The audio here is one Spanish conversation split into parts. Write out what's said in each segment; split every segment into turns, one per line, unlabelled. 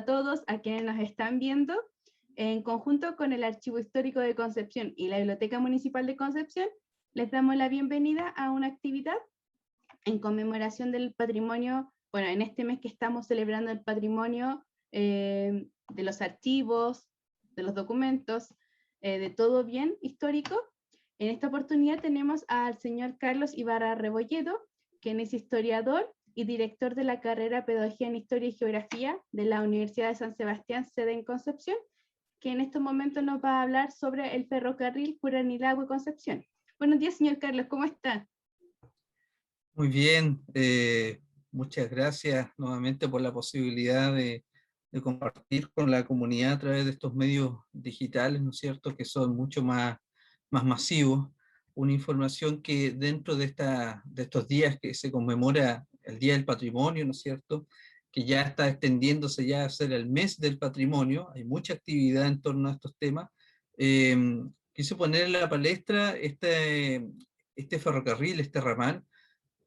a todos a quienes nos están viendo. En conjunto con el Archivo Histórico de Concepción y la Biblioteca Municipal de Concepción, les damos la bienvenida a una actividad en conmemoración del patrimonio, bueno, en este mes que estamos celebrando el patrimonio de los archivos, de los documentos, de todo bien histórico. En esta oportunidad tenemos al señor Carlos Ibarra Rebolledo, quien es historiador y director de la carrera Pedagogía en Historia y Geografía de la Universidad de San Sebastián, sede en Concepción, que en estos momentos nos va a hablar sobre el ferrocarril Curanilahue-Concepción. Buenos días, señor Carlos, ¿cómo está?
Muy bien, muchas gracias nuevamente por la posibilidad de compartir con la comunidad a través de estos medios digitales, ¿no es cierto?, que son mucho más masivos, una información que dentro de estos días que se conmemora el Día del Patrimonio, ¿no es cierto?, que ya está extendiéndose ya a ser el mes del patrimonio, hay mucha actividad en torno a estos temas. Quise poner en la palestra este ferrocarril, este ramal,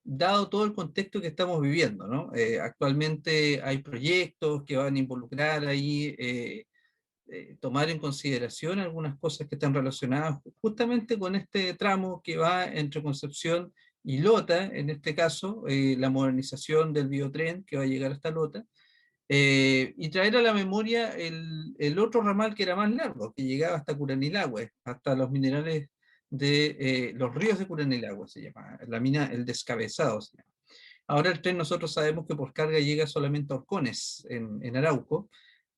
dado todo el contexto que estamos viviendo, ¿no? Actualmente hay proyectos que van a involucrar ahí, tomar en consideración algunas cosas que están relacionadas justamente con este tramo que va entre Concepción y Lota, en este caso, la modernización del biotren que va a llegar hasta Lota, y traer a la memoria el otro ramal que era más largo, que llegaba hasta Curanilahue, hasta los minerales de los ríos de Curanilahue, se llama, la mina El Descabezado se llama. Ahora el tren nosotros sabemos que por carga llega solamente a Orcones, en Arauco.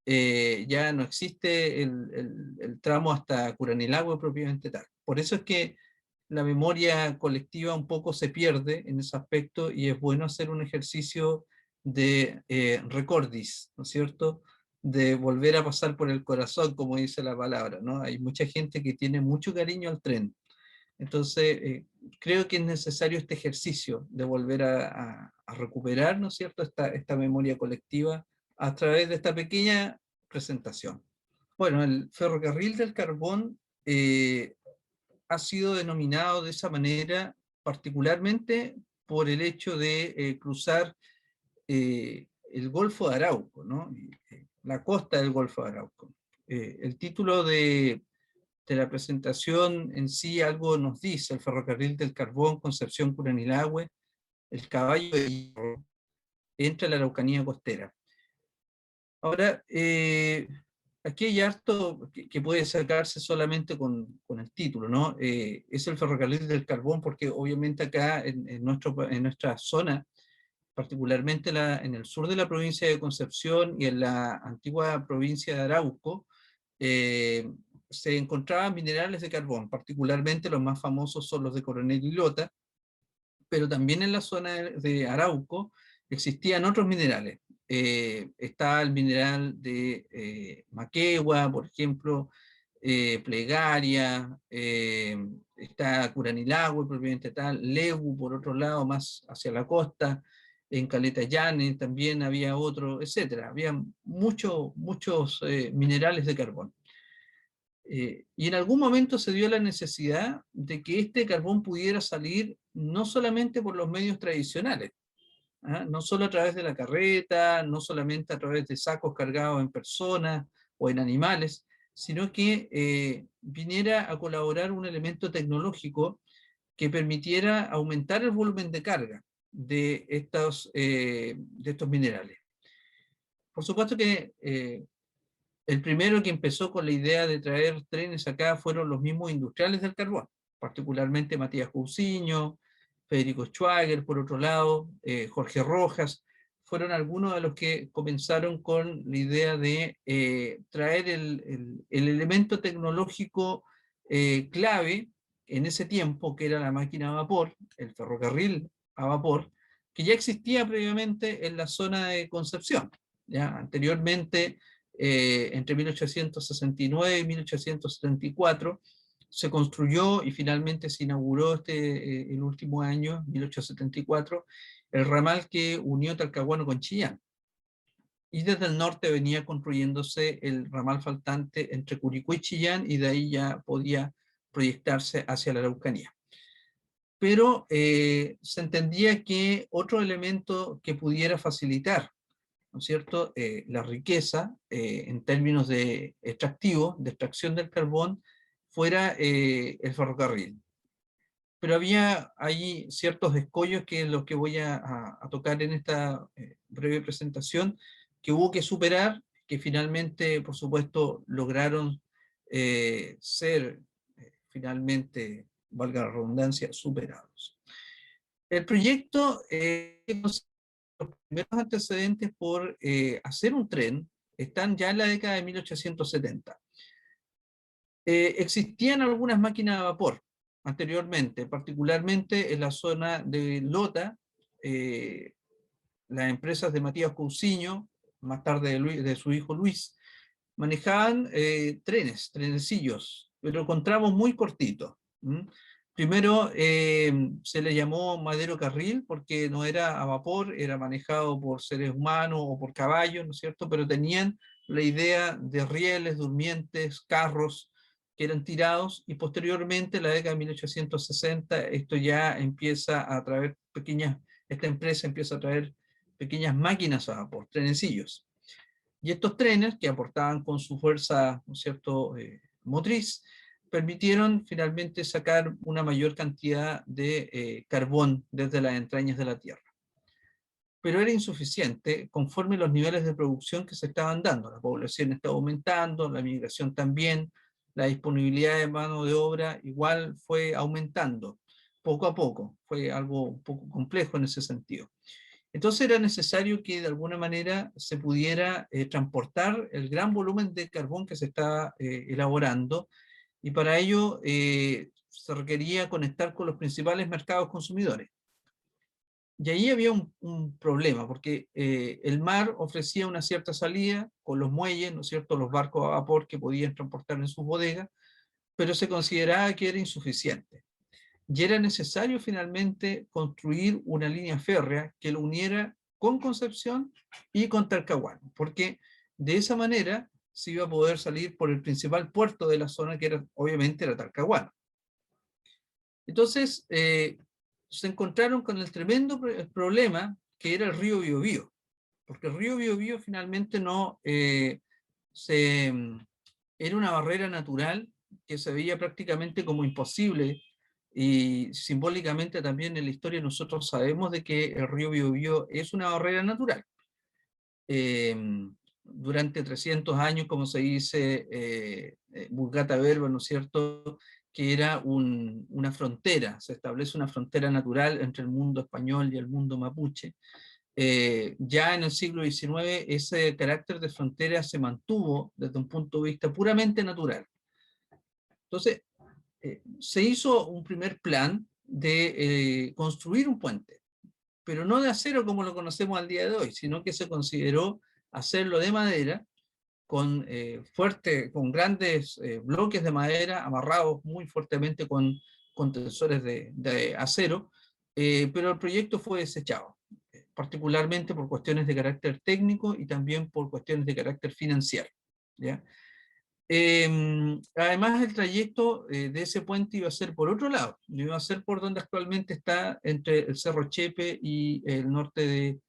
Ya no existe el tramo hasta Curanilahue propiamente tal. Por eso es que la memoria colectiva un poco se pierde en ese aspecto y es bueno hacer un ejercicio de recordis, ¿no es cierto?, de volver a pasar por el corazón, como dice la palabra, ¿no? Hay mucha gente que tiene mucho cariño al tren. Entonces, creo que es necesario este ejercicio de volver a recuperar, ¿no es cierto?, esta memoria colectiva a través de esta pequeña presentación. Bueno, el ferrocarril del carbón ha sido denominado de esa manera particularmente por el hecho de cruzar el Golfo de Arauco, ¿no? La costa del Golfo de Arauco. El título de la presentación en sí algo nos dice: el ferrocarril del carbón Concepción Curanilahue, el caballo de hierro, entre la Araucanía costera. Ahora, aquí hay harto que puede sacarse solamente con el título, ¿no? Es el ferrocarril del carbón porque obviamente acá en nuestra zona, particularmente en el sur de la provincia de Concepción y en la antigua provincia de Arauco, se encontraban minerales de carbón, particularmente los más famosos son los de Coronel y Lota, pero también en la zona de Arauco existían otros minerales. Está el mineral de Maquegua, por ejemplo, Plegaria, está Curanilahue propiamente tal, Lebu por otro lado, más hacia la costa, en Caleta Llane también había otro, etcétera. Había muchos minerales de carbón. Y en algún momento se dio la necesidad de que este carbón pudiera salir no solamente por los medios tradicionales, ¿ah? No solo a través de la carreta, no solamente a través de sacos cargados en personas o en animales, sino que viniera a colaborar un elemento tecnológico que permitiera aumentar el volumen de carga de estos minerales. Por supuesto que el primero que empezó con la idea de traer trenes acá fueron los mismos industriales del carbón, particularmente Matías Cousiño, Federico Schwager, por otro lado, Jorge Rojas, fueron algunos de los que comenzaron con la idea de traer el elemento tecnológico clave en ese tiempo, que era la máquina a vapor, el ferrocarril a vapor, que ya existía previamente en la zona de Concepción. ¿Ya? Anteriormente, entre 1869 y 1874, se construyó y finalmente se inauguró el último año, 1874, el ramal que unió Talcahuano con Chillán. Y desde el norte venía construyéndose el ramal faltante entre Curicó y Chillán, y de ahí ya podía proyectarse hacia la Araucanía. Pero se entendía que otro elemento que pudiera facilitar, ¿no es cierto?, la riqueza en términos de extractivo, de extracción del carbón, fuera el ferrocarril. Pero había ahí ciertos escollos, que es lo que voy a tocar en esta breve presentación, que hubo que superar, que finalmente, por supuesto, lograron ser finalmente, valga la redundancia, superados. El proyecto, los primeros antecedentes por hacer un tren están ya en la década de 1870. Existían algunas máquinas a vapor anteriormente, particularmente en la zona de Lota. Las empresas de Matías Cousiño, más tarde de su hijo Luis, manejaban trenecillos, pero con tramos muy cortitos. Primero se le llamó madero carril porque no era a vapor, era manejado por seres humanos o por caballos, ¿no es cierto? Pero tenían la idea de rieles, durmientes, carros que eran tirados, y posteriormente, en la década de 1860, esto ya empieza a traer esta empresa empieza a traer pequeñas máquinas a vapor, trenecillos. Y estos trenes, que aportaban con su fuerza, ¿no es cierto?, motriz, permitieron finalmente sacar una mayor cantidad de carbón desde las entrañas de la Tierra. Pero era insuficiente conforme los niveles de producción que se estaban dando. La población estaba aumentando, la migración también, la disponibilidad de mano de obra igual fue aumentando, poco a poco. Fue algo un poco complejo en ese sentido. Entonces era necesario que de alguna manera se pudiera transportar el gran volumen de carbón que se estaba elaborando, y para ello se requería conectar con los principales mercados consumidores. Y ahí había un problema, porque el mar ofrecía una cierta salida con los muelles, ¿no es cierto?, los barcos a vapor que podían transportar en sus bodegas, pero se consideraba que era insuficiente. Y era necesario finalmente construir una línea férrea que lo uniera con Concepción y con Talcahuano, porque de esa manera se iba a poder salir por el principal puerto de la zona, que era, obviamente, era Talcahuano. Entonces, se encontraron con el tremendo problema que era el río Biobío, porque el río Biobío finalmente no era una barrera natural que se veía prácticamente como imposible, y simbólicamente también en la historia nosotros sabemos de que el río Biobío es una barrera natural. Durante 300 años, como se dice, Vulgata Verba, ¿no es cierto?, que era una frontera, se establece una frontera natural entre el mundo español y el mundo mapuche. Ya en el siglo XIX ese carácter de frontera se mantuvo desde un punto de vista puramente natural. Entonces, se hizo un primer plan de construir un puente, pero no de acero como lo conocemos al día de hoy, sino que se consideró hacerlo de madera, con grandes bloques de madera amarrados muy fuertemente con tensores de acero, pero el proyecto fue desechado, particularmente por cuestiones de carácter técnico y también por cuestiones de carácter financiero, ¿ya? Además, el trayecto de ese puente iba a ser por otro lado, no iba a ser por donde actualmente está, entre el Cerro Chepe y el norte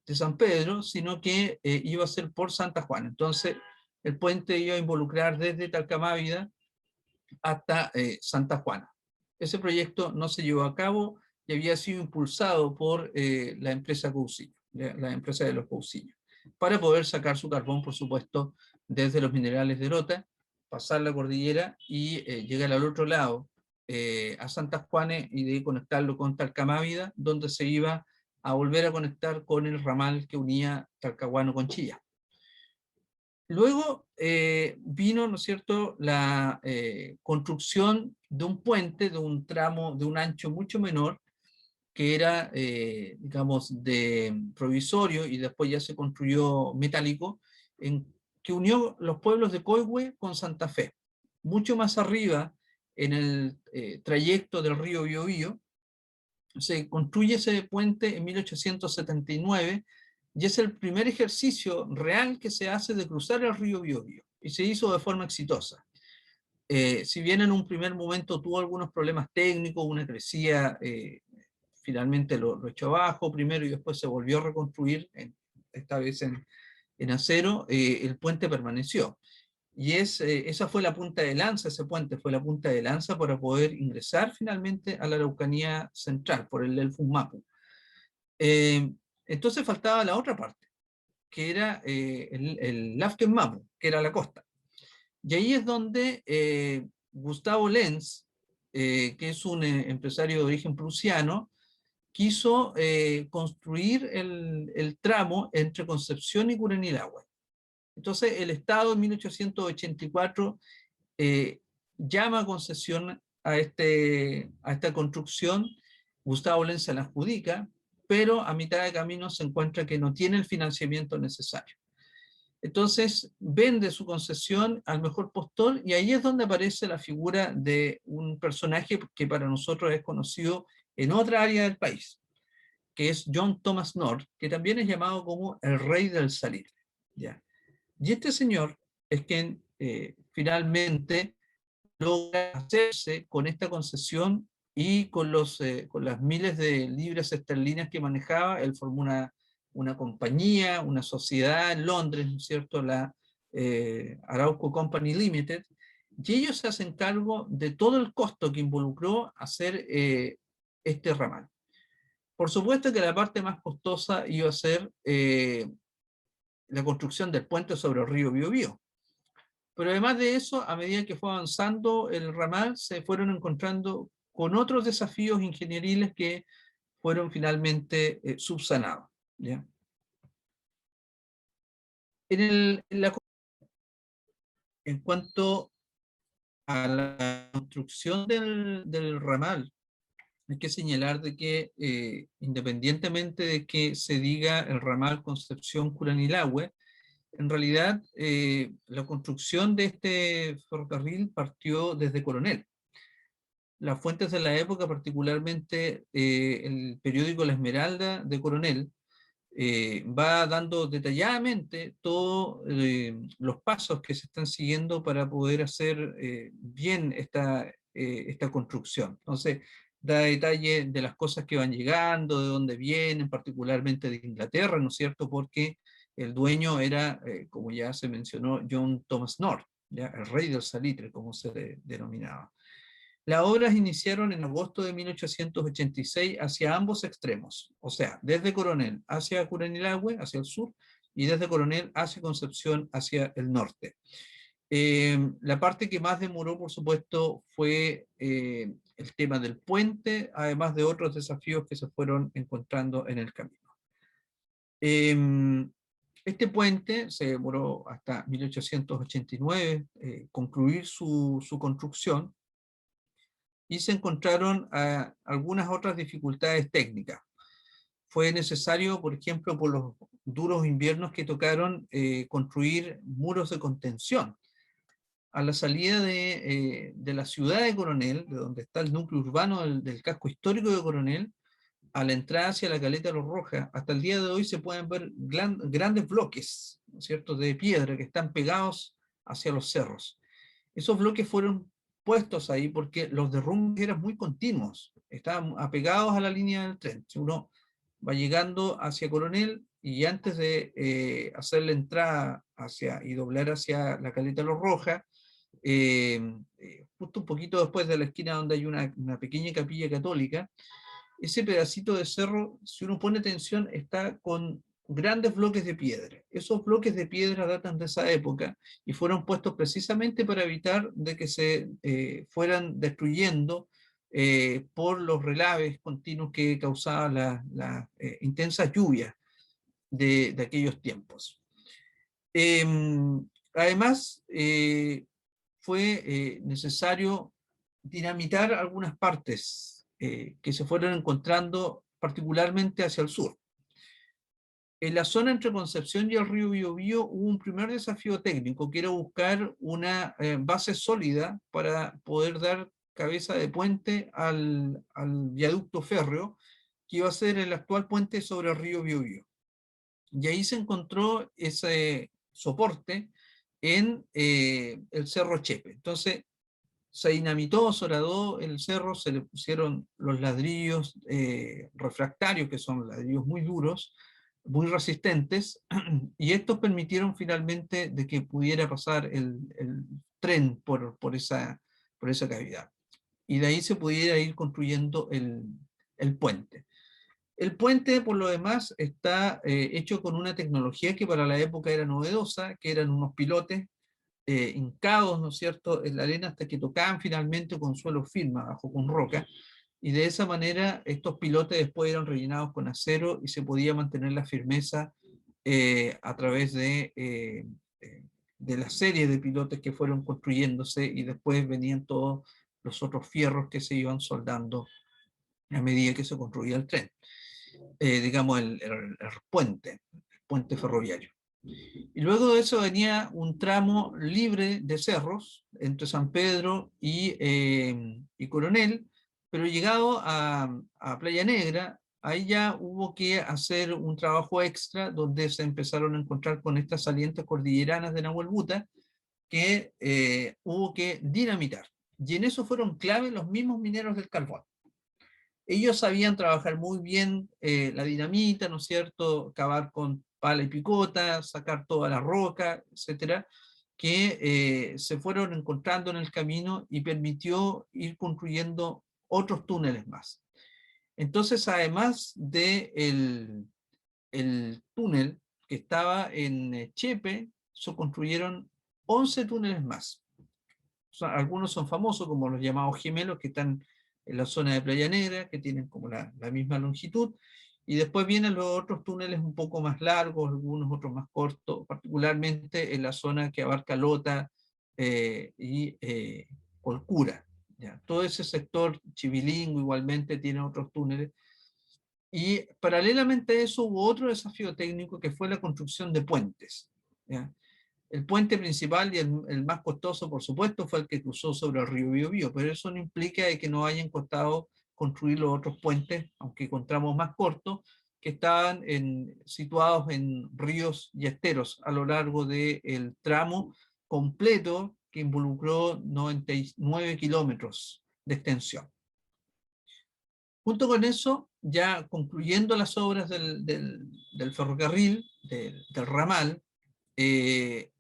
de San Pedro, sino que iba a ser por Santa Juana. Entonces, el puente iba a involucrar desde Talcamávida hasta Santa Juana. Ese proyecto no se llevó a cabo y había sido impulsado por la empresa Cousiño, la empresa de los Cousiño, para poder sacar su carbón, por supuesto, desde los minerales de Lota, pasar la cordillera y llegar al otro lado, a Santa Juana, y de ahí conectarlo con Talcamávida, donde se iba a volver a conectar con el ramal que unía Talcahuano con Chillán. Luego vino, ¿no es cierto?, la construcción de un puente de un tramo, de un ancho mucho menor, que era, digamos, de provisorio, y después ya se construyó metálico, que unió los pueblos de Coihue con Santa Fe. Mucho más arriba, en el trayecto del río Biobío, se construye ese puente en 1879, y es el primer ejercicio real que se hace de cruzar el río Biobío, y se hizo de forma exitosa. Si bien en un primer momento tuvo algunos problemas técnicos, una crecía, finalmente lo echó abajo primero y después se volvió a reconstruir, esta vez en acero, el puente permaneció. Y esa fue la punta de lanza, ese puente fue la punta de lanza para poder ingresar finalmente a la Araucanía central, por el Elfus Mapu. Entonces faltaba la otra parte, que era el Lafken Mapu, que era la costa. Y ahí es donde Gustavo Lenz, que es un empresario de origen prusiano, quiso construir el tramo entre Concepción y Curanilahue. Entonces el Estado en 1884 llama a concesión a esta construcción. Gustavo Lenz se la adjudica, pero a mitad de camino se encuentra que no tiene el financiamiento necesario. Entonces vende su concesión al mejor postor, y ahí es donde aparece la figura de un personaje que para nosotros es conocido en otra área del país, que es John Thomas North, que también es llamado como el rey del salitre, ¿ya? Y este señor es quien finalmente logra hacerse con esta concesión, y con las miles de libras esterlinas que manejaba, él formó una compañía, una sociedad en Londres, ¿no es cierto?, la Arauco Company Limited, y ellos se hacen cargo de todo el costo que involucró hacer este ramal. Por supuesto que la parte más costosa iba a ser la construcción del puente sobre el río Biobío. Pero además de eso, a medida que fue avanzando el ramal, se fueron encontrando con otros desafíos ingenieriles que fueron finalmente subsanados, ¿ya? En cuanto a la construcción del ramal, hay que señalar de que independientemente de que se diga el ramal Concepción-Curanilahue, en realidad la construcción de este ferrocarril partió desde Coronel. Las fuentes de la época, particularmente el periódico La Esmeralda de Coronel, va dando detalladamente todos los pasos que se están siguiendo para poder hacer bien esta construcción. Entonces, da detalle de las cosas que van llegando, de dónde vienen, particularmente de Inglaterra, ¿no es cierto? Porque el dueño era, como ya se mencionó, John Thomas North, ¿ya? El rey del salitre, como se denominaba. Las obras iniciaron en agosto de 1886 hacia ambos extremos, o sea, desde Coronel hacia Curanilahue, hacia el sur, y desde Coronel hacia Concepción, hacia el norte. La parte que más demoró, por supuesto, fue el tema del puente, además de otros desafíos que se fueron encontrando en el camino. Este puente se demoró hasta 1889 concluir su construcción, y se encontraron algunas otras dificultades técnicas. Fue necesario, por ejemplo, por los duros inviernos que tocaron, construir muros de contención. A la salida de la ciudad de Coronel, de donde está el núcleo urbano del casco histórico de Coronel, a la entrada hacia la Caleta de Los Rojas, hasta el día de hoy se pueden ver grandes bloques, ¿no es cierto?, de piedra que están pegados hacia los cerros. Esos bloques fueron puestos ahí porque los derrumbes eran muy continuos, estaban apegados a la línea del tren. Si uno va llegando hacia Coronel y antes de hacer la entrada y doblar hacia la Caleta de Los Rojas, justo un poquito después de la esquina donde hay una pequeña capilla católica, ese pedacito de cerro, si uno pone atención, está con grandes bloques de piedra. Esos bloques de piedra datan de esa época y fueron puestos precisamente para evitar de que se fueran destruyendo por los relaves continuos que causaban las intensas lluvias de aquellos tiempos. Además, fue necesario dinamitar algunas partes que se fueron encontrando particularmente hacia el sur. En la zona entre Concepción y el río Biobío hubo un primer desafío técnico, que era buscar una base sólida para poder dar cabeza de puente al viaducto férreo, que iba a ser el actual puente sobre el río Biobío. Y ahí se encontró ese soporte en el Cerro Chepe. Entonces, se dinamitó, se horadó el cerro, se le pusieron los ladrillos refractarios, que son ladrillos muy duros, muy resistentes, y estos permitieron finalmente de que pudiera pasar el tren por esa cavidad. Y de ahí se pudiera ir construyendo el puente. El puente, por lo demás, está hecho con una tecnología que para la época era novedosa, que eran unos pilotes hincados, ¿no es cierto?, en la arena hasta que tocaban finalmente con suelo firme, abajo con roca, y de esa manera estos pilotes después eran rellenados con acero y se podía mantener la firmeza a través de la serie de pilotes que fueron construyéndose, y después venían todos los otros fierros que se iban soldando a medida que se construía el tren, digamos el puente ferroviario. Y luego de eso venía un tramo libre de cerros entre San Pedro y Coronel, pero llegado a Playa Negra, ahí ya hubo que hacer un trabajo extra donde se empezaron a encontrar con estas salientes cordilleranas de Nahuel Buta que hubo que dinamitar. Y en eso fueron clave los mismos mineros del carbón. Ellos sabían trabajar muy bien la dinamita, ¿no es cierto? Cavar con pala y picota, sacar toda la roca, etcétera, que se fueron encontrando en el camino y permitió ir construyendo otros túneles más. Entonces, además de el túnel que estaba en Chepe, se construyeron 11 túneles más. Algunos son famosos, como los llamados gemelos, que están en la zona de Playa Negra, que tienen como la misma longitud, y después vienen los otros túneles un poco más largos, algunos otros más cortos, particularmente en la zona que abarca Lota y Colcura. ¿Ya? Todo ese sector Chivilingo igualmente tiene otros túneles, y paralelamente a eso hubo otro desafío técnico que fue la construcción de puentes. ¿Ya? El puente principal y el más costoso, por supuesto, fue el que cruzó sobre el río Biobío, pero eso no implica de que no hayan costado construir los otros puentes, aunque encontramos más cortos, que estaban situados en ríos y esteros a lo largo del tramo completo que involucró 99 kilómetros de extensión. Junto con eso, ya concluyendo las obras del ferrocarril, del ramal,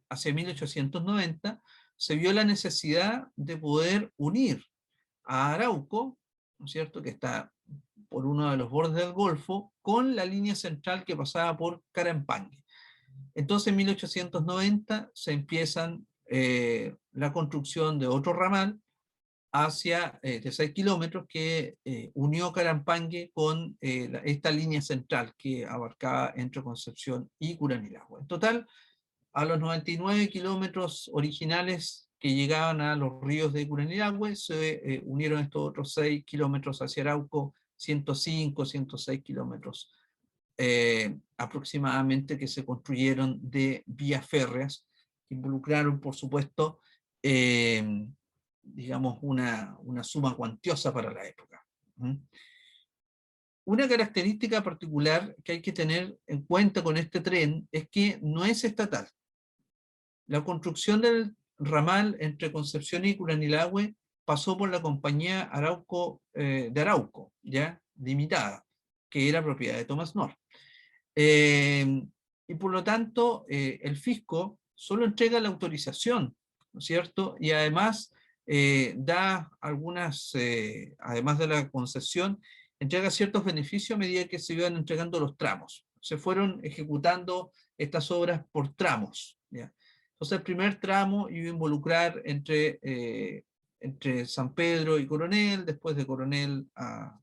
hacia 1890, se vio la necesidad de poder unir a Arauco, ¿no es cierto?, que está por uno de los bordes del Golfo, con la línea central que pasaba por Carampangue. Entonces, en 1890 se empiezan la construcción de otro ramal de 6 kilómetros que unió Carampangue con esta línea central que abarcaba entre Concepción y Curanilagua. En total, a los 99 kilómetros originales que llegaban a los ríos de Curanilagüe, se unieron estos otros 6 kilómetros hacia Arauco, 105, 106 kilómetros aproximadamente que se construyeron de vías férreas, que involucraron, por supuesto, digamos, una suma cuantiosa para la época. Una característica particular que hay que tener en cuenta con este tren es que no es estatal. La construcción del ramal entre Concepción y Curanilahue pasó por la compañía Arauco, de Arauco, ¿ya? Limitada, que era propiedad de Thomas North. Y por lo tanto, el fisco solo entrega la autorización, ¿no es cierto? Y además da algunas, además de la concesión, entrega ciertos beneficios a medida que se iban entregando los tramos. Se fueron ejecutando estas obras por tramos, ¿ya? Entonces el primer tramo iba a involucrar entre San Pedro y Coronel, después de Coronel a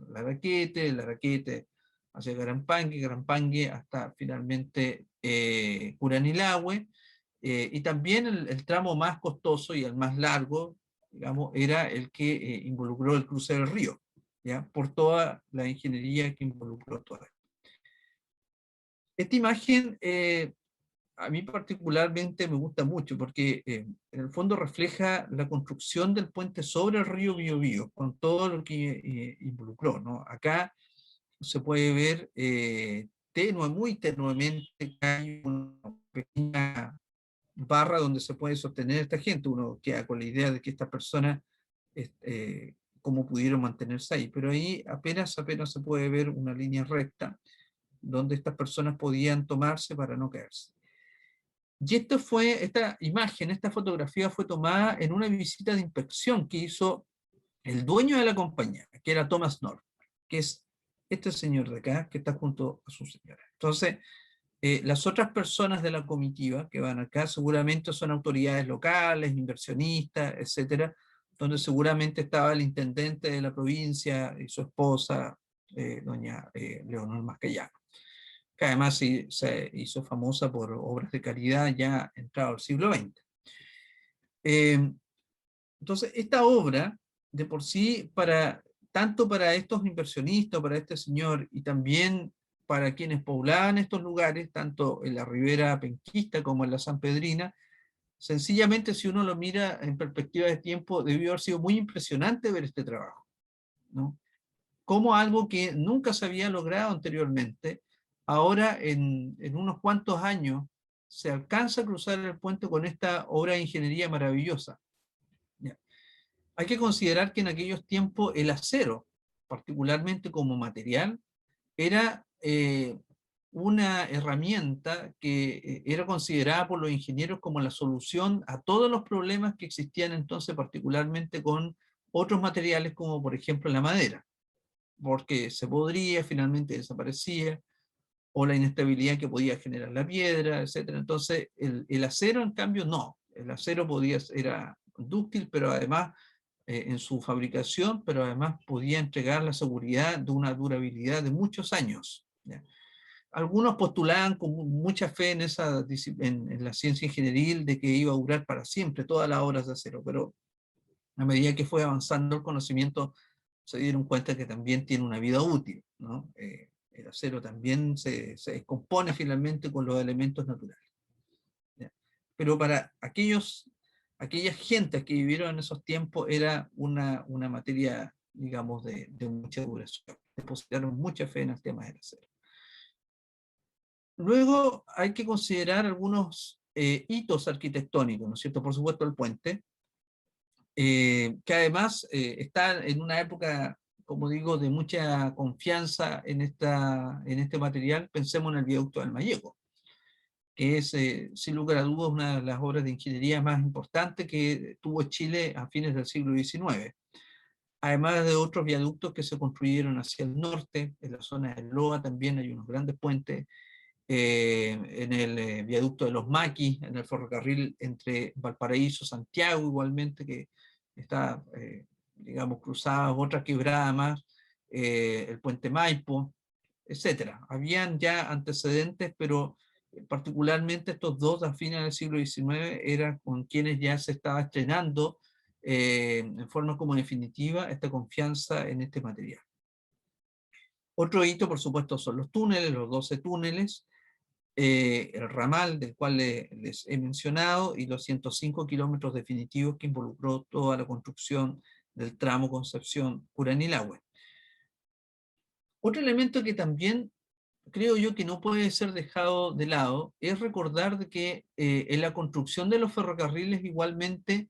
Laraquete hacia Carampangue hasta finalmente Curanilahue, y también el tramo más costoso y el más largo, digamos, era el que involucró el cruce del río, ¿ya? Por toda la ingeniería que involucró toda. Esta imagen a mí particularmente me gusta mucho porque en el fondo refleja la construcción del puente sobre el río Biobío, con todo lo que involucró, ¿no? Acá se puede ver muy tenuemente que hay una pequeña barra donde se puede sostener esta gente. Uno queda con la idea de que estas personas, cómo pudieron mantenerse ahí, pero ahí apenas se puede ver una línea recta, donde estas personas podían tomarse para no caerse. Y esta imagen, esta fotografía fue tomada en una visita de inspección que hizo el dueño de la compañía, que era Thomas North, que es este señor de acá, que está junto a su señora. Entonces, las otras personas de la comitiva que van acá seguramente son autoridades locales, inversionistas, etcétera, donde seguramente estaba el intendente de la provincia y su esposa, doña Leonor Mascayano, que además se hizo famosa por obras de caridad ya entrado al siglo XX. Entonces, esta obra, de por sí, tanto para estos inversionistas, para este señor, y también para quienes poblaban estos lugares, tanto en la ribera penquista como en la sanpedrina, sencillamente, si uno lo mira en perspectiva de tiempo, debió haber sido muy impresionante ver este trabajo, ¿no? Como algo que nunca se había logrado anteriormente, ahora en unos cuantos años se alcanza a cruzar el puente con esta obra de ingeniería maravillosa. Hay que considerar que en aquellos tiempos el acero, particularmente como material, era una herramienta que era considerada por los ingenieros como la solución a todos los problemas que existían entonces, particularmente con otros materiales como por ejemplo la madera, porque se podría, finalmente desaparecía, o la inestabilidad que podía generar la piedra, etc. Entonces el acero en cambio no, el acero era dúctil, pero además en su fabricación, pero además podía entregar la seguridad de una durabilidad de muchos años, ¿ya? Algunos postulaban con mucha fe en la ciencia ingenieril de que iba a durar para siempre todas las obras de acero, pero a medida que fue avanzando el conocimiento se dieron cuenta que también tiene una vida útil, ¿no? El acero también se descompone finalmente con los elementos naturales, ¿ya? Pero para aquellas gentes que vivieron en esos tiempos era una materia, digamos, de mucha duración. Depositaron mucha fe en el tema del acero. Luego hay que considerar algunos hitos arquitectónicos, ¿no es cierto? Por supuesto el puente, que además está en una época, como digo, de mucha confianza en este material. Pensemos en el viaducto del Mayeco, que es, sin lugar a dudas, una de las obras de ingeniería más importantes que tuvo Chile a fines del siglo XIX. Además de otros viaductos que se construyeron hacia el norte, en la zona de Loa también hay unos grandes puentes, en el viaducto de los Maquis, en el ferrocarril entre Valparaíso y Santiago igualmente, que está, digamos, cruzada, otra quebrada más, el puente Maipo, etcétera. Habían ya antecedentes, pero particularmente estos dos a fines del siglo XIX eran con quienes ya se estaba estrenando en forma como definitiva esta confianza en este material. Otro hito, por supuesto, son los túneles, los 12 túneles, el ramal del cual les he mencionado y los 105 kilómetros definitivos que involucró toda la construcción del tramo Concepción-Curanilahue. Otro elemento que también creo yo que no puede ser dejado de lado es recordar de que en la construcción de los ferrocarriles igualmente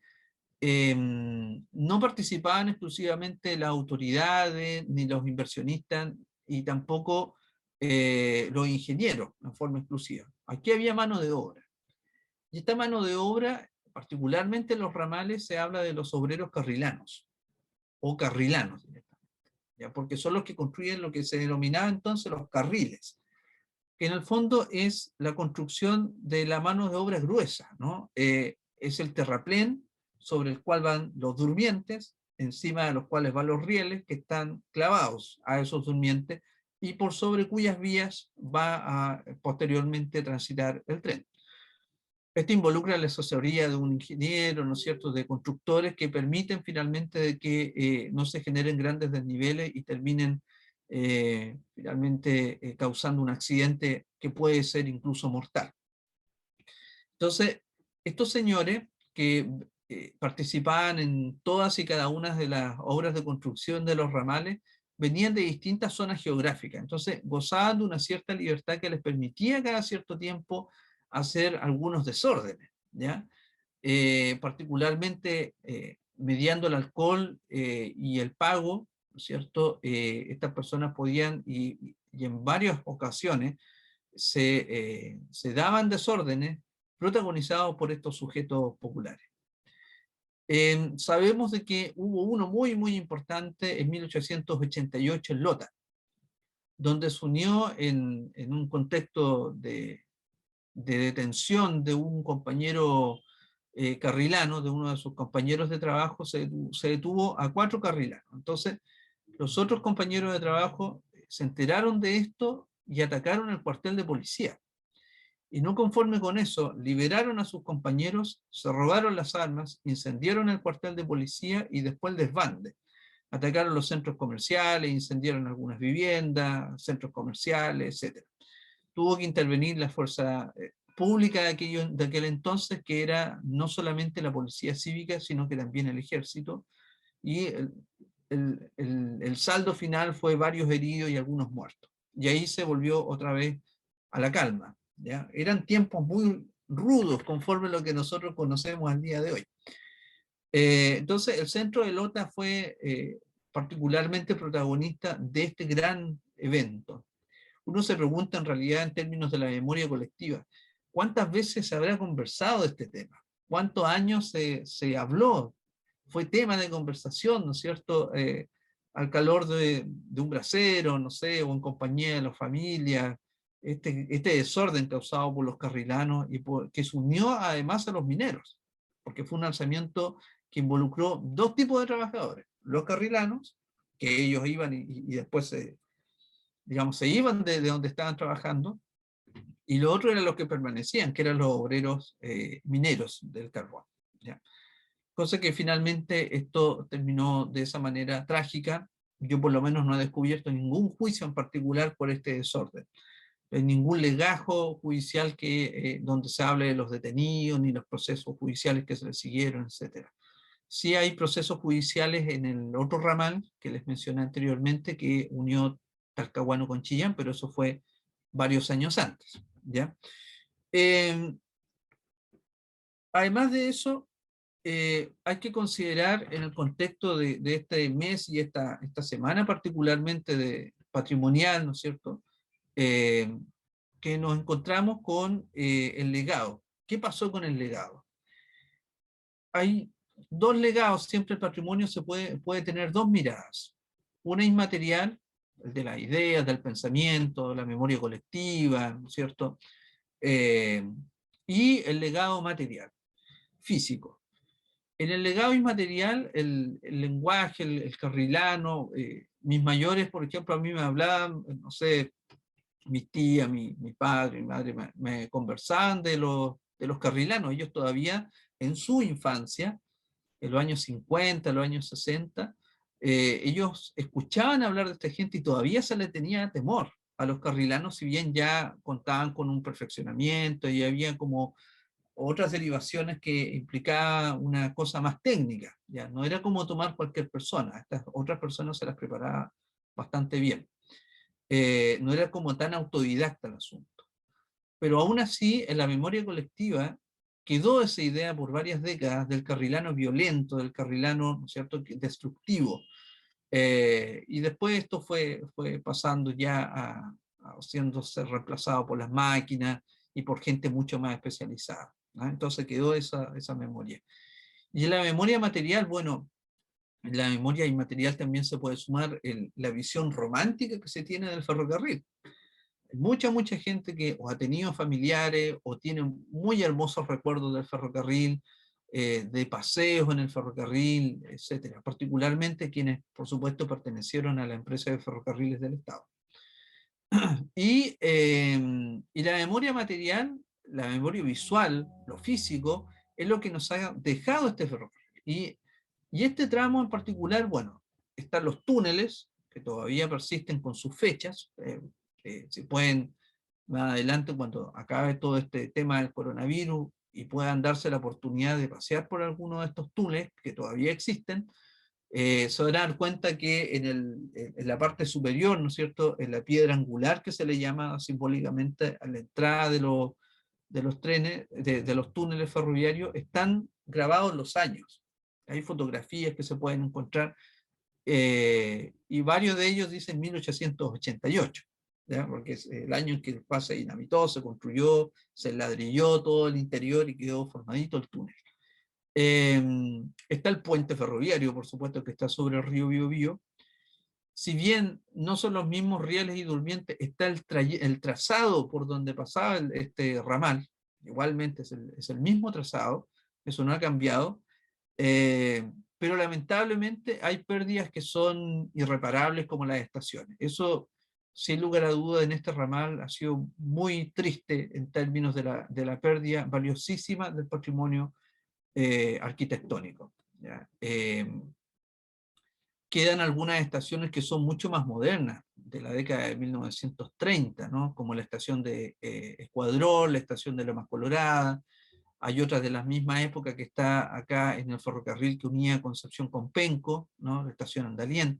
no participaban exclusivamente las autoridades ni los inversionistas y tampoco los ingenieros en forma exclusiva. Aquí había mano de obra. Y esta mano de obra, particularmente en los ramales, se habla de los obreros carrilanos o carrilanos directamente, ¿ya? Porque son los que construyen lo que se denominaba entonces los carriles, que en el fondo es la construcción de la mano de obra gruesa, ¿no? Es el terraplén sobre el cual van los durmientes, encima de los cuales van los rieles que están clavados a esos durmientes y por sobre cuyas vías va a posteriormente transitar el tren. Esto involucra la asesoría de un ingeniero, ¿no es cierto?, de constructores que permiten finalmente de que no se generen grandes desniveles y terminen finalmente causando un accidente que puede ser incluso mortal. Entonces, estos señores que participaban en todas y cada una de las obras de construcción de los ramales venían de distintas zonas geográficas, entonces gozaban de una cierta libertad que les permitía cada cierto tiempo hacer algunos desórdenes, ¿ya? Particularmente mediando el alcohol y el pago, ¿no es cierto? Estas personas podían y y en varias ocasiones se daban desórdenes protagonizados por estos sujetos populares. Sabemos de que hubo uno muy, muy importante en 1888 en Lota, donde se unió en un contexto de detención de un compañero carrilano, de uno de sus compañeros de trabajo, se detuvo a 4 carrilanos. Entonces, los otros compañeros de trabajo se enteraron de esto y atacaron el cuartel de policía. Y no conforme con eso, liberaron a sus compañeros, se robaron las armas, incendiaron el cuartel de policía y después el desbande. Atacaron los centros comerciales, incendiaron algunas viviendas, centros comerciales, etc. Tuvo que intervenir la fuerza pública de aquel entonces, que era no solamente la policía cívica, sino que también el ejército, y el saldo final fue varios heridos y algunos muertos. Y ahí se volvió otra vez a la calma, ¿ya? Eran tiempos muy rudos conforme a lo que nosotros conocemos al día de hoy. Entonces el centro de Lota fue particularmente protagonista de este gran evento. Uno se pregunta en realidad en términos de la memoria colectiva, ¿cuántas veces se habrá conversado de este tema? ¿Cuántos años se habló? Fue tema de conversación, ¿no es cierto? Al calor de un brasero, no sé, o en compañía de la familia, este desorden causado por los carrilanos y que se unió además a los mineros, porque fue un alzamiento que involucró dos tipos de trabajadores, los carrilanos, que ellos iban y después digamos, se iban de donde estaban trabajando, y lo otro eran los que permanecían, que eran los obreros mineros del carbón, ¿ya? Cosa que finalmente esto terminó de esa manera trágica. Yo por lo menos no he descubierto ningún juicio en particular por este desorden. Ningún legajo judicial donde se hable de los detenidos, ni los procesos judiciales que se les siguieron, etc. Sí hay procesos judiciales en el otro ramal que les mencioné anteriormente, que unió Talcahuano con Chillán, pero eso fue varios años antes, ¿ya? Además de eso, hay que considerar en el contexto de este mes y esta semana particularmente de patrimonial, ¿no es cierto?, que nos encontramos con el legado. ¿Qué pasó con el legado? Hay dos legados, siempre el patrimonio puede tener dos miradas. Una inmaterial, el de las ideas, del pensamiento, la memoria colectiva, ¿no es cierto? Y el legado material, físico. En el legado inmaterial, el lenguaje, el carrilano, mis mayores, por ejemplo, a mí me hablaban, no sé, mis tías, mi padre, mi madre me conversaban de los carrilanos. Ellos todavía en su infancia, en los años 50, los años 60, ellos escuchaban hablar de esta gente y todavía se le tenía temor a los carrilanos, si bien ya contaban con un perfeccionamiento y había como otras derivaciones que implicaban una cosa más técnica, ya no era como tomar cualquier persona, estas otras personas se las preparaba bastante bien. No era como tan autodidacta el asunto. Pero aún así, en la memoria colectiva, quedó esa idea por varias décadas del carrilano violento, del carrilano, ¿no es cierto?, destructivo. Y después esto fue pasando ya siéndose reemplazado por las máquinas y por gente mucho más especializada, ¿no? Entonces quedó esa memoria. Y en la memoria material, bueno, en la memoria inmaterial también se puede sumar la visión romántica que se tiene del ferrocarril. Mucha gente que o ha tenido familiares o tiene muy hermosos recuerdos del ferrocarril, de paseos en el ferrocarril, etcétera. Particularmente quienes, por supuesto, pertenecieron a la empresa de ferrocarriles del Estado. Y la memoria material, la memoria visual, lo físico, es lo que nos ha dejado este ferrocarril. Y este tramo en particular, bueno, están los túneles, que todavía persisten con sus fechas. Si pueden, más adelante, cuando acabe todo este tema del coronavirus y puedan darse la oportunidad de pasear por alguno de estos túneles que todavía existen, se van a dar cuenta que en la parte superior, ¿no es cierto?, en la piedra angular que se le llama simbólicamente a la entrada de los trenes, de los túneles ferroviarios, están grabados los años. Hay fotografías que se pueden encontrar, y varios de ellos dicen 1888. ¿ya? Porque es el año en que el PAS se dinamitó, se construyó, se ladrilló todo el interior y quedó formadito el túnel. Está el puente ferroviario, por supuesto, que está sobre el río Biobío. Si bien no son los mismos rieles y durmientes, está el trazado por donde pasaba este ramal, igualmente es el mismo trazado, eso no ha cambiado, pero lamentablemente hay pérdidas que son irreparables como las estaciones. Eso, sin lugar a duda, en este ramal ha sido muy triste en términos de la pérdida valiosísima del patrimonio arquitectónico. ¿Ya? Quedan algunas estaciones que son mucho más modernas, de la década de 1930, ¿no? Como la estación de Escuadrón, la estación de Lomas Colorada. Hay otras de la misma época que está acá en el ferrocarril que unía Concepción con Penco, ¿no? La estación Andalién.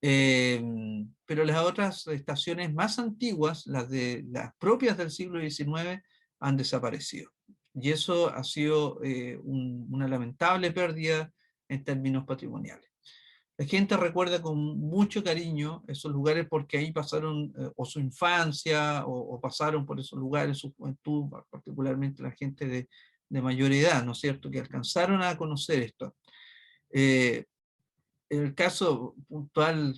Pero las otras estaciones más antiguas, las propias del siglo XIX, han desaparecido. Y eso ha sido una lamentable pérdida en términos patrimoniales. La gente recuerda con mucho cariño esos lugares porque ahí pasaron o su infancia o pasaron por esos lugares, su juventud, particularmente la gente de mayor edad, ¿no es cierto?, que alcanzaron a conocer esto. En el caso puntual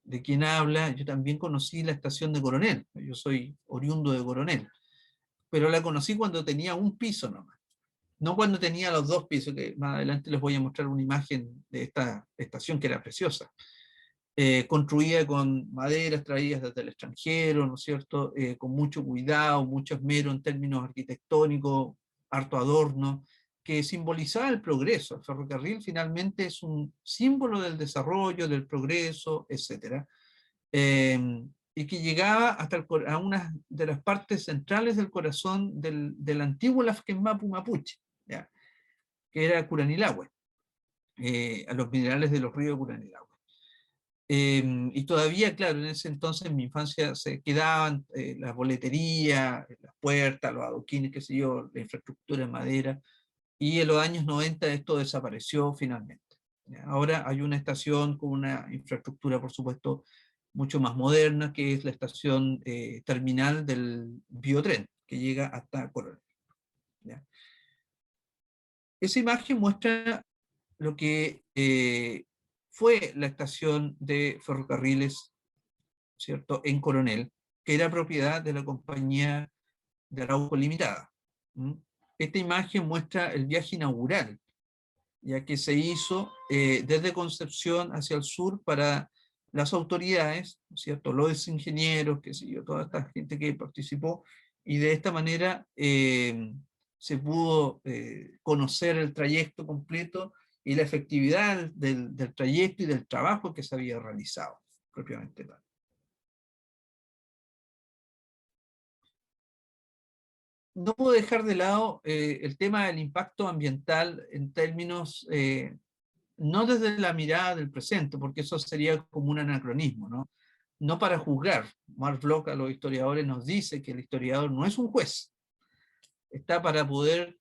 de quien habla, yo también conocí la estación de Coronel, yo soy oriundo de Coronel, pero la conocí cuando tenía un piso nomás, no cuando tenía los dos pisos, que más adelante les voy a mostrar una imagen de esta estación que era preciosa, construida con maderas traídas desde el extranjero, ¿no es cierto?, con mucho cuidado, mucho esmero en términos arquitectónicos, harto adorno, que simbolizaba el progreso. El ferrocarril finalmente es un símbolo del desarrollo, del progreso, etc. Y que llegaba hasta a una de las partes centrales del corazón del antiguo Lafkenmapu Mapuche, ¿ya?, que era Curanilahue, a los minerales de los ríos Curanilahue. Y todavía, claro, en ese entonces, en mi infancia, se quedaban las boleterías, las puertas, los adoquines, qué sé yo, la infraestructura en madera, y en los años 90 esto desapareció finalmente. Ahora hay una estación con una infraestructura, por supuesto, mucho más moderna, que es la estación terminal del biotren, que llega hasta Coronel. ¿Ya? Esa imagen muestra lo que fue la estación de ferrocarriles, ¿cierto?, en Coronel, que era propiedad de la compañía de Arauco Limitada. Esta imagen muestra el viaje inaugural, ya que se hizo desde Concepción hacia el sur para las autoridades, ¿cierto?, los ingenieros, qué sé yo, toda esta gente que participó, y de esta manera se pudo conocer el trayecto completo y la efectividad del trayecto y del trabajo que se había realizado, propiamente tal. No puedo dejar de lado el tema del impacto ambiental en términos, no desde la mirada del presente, porque eso sería como un anacronismo, ¿no? No para juzgar. Mark Bloch, a los historiadores, nos dice que el historiador no es un juez, está para poder,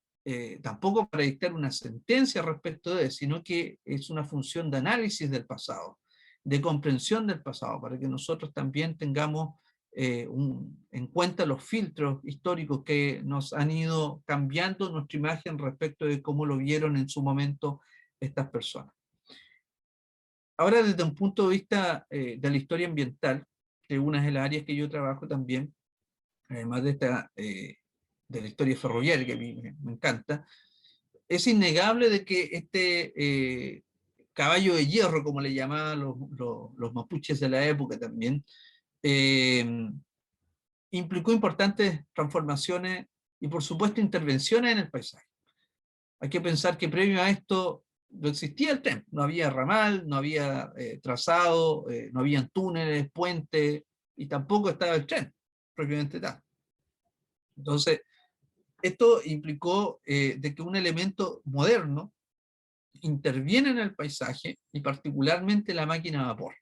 tampoco para dictar una sentencia respecto de, sino que es una función de análisis del pasado, de comprensión del pasado, para que nosotros también tengamos en cuenta los filtros históricos que nos han ido cambiando nuestra imagen respecto de cómo lo vieron en su momento estas personas. Ahora, desde un punto de vista de la historia ambiental, que es una de las áreas que yo trabajo también, además de esta de la historia ferroviaria, que a mí me encanta, es innegable de que este caballo de hierro, como le llamaban los mapuches de la época también, implicó importantes transformaciones y, por supuesto, intervenciones en el paisaje. Hay que pensar que previo a esto no existía el tren, no había ramal, no había trazado, no había túneles, puentes, y tampoco estaba el tren, propiamente tal. Entonces, esto implicó de que un elemento moderno interviene en el paisaje y particularmente la máquina a vapor,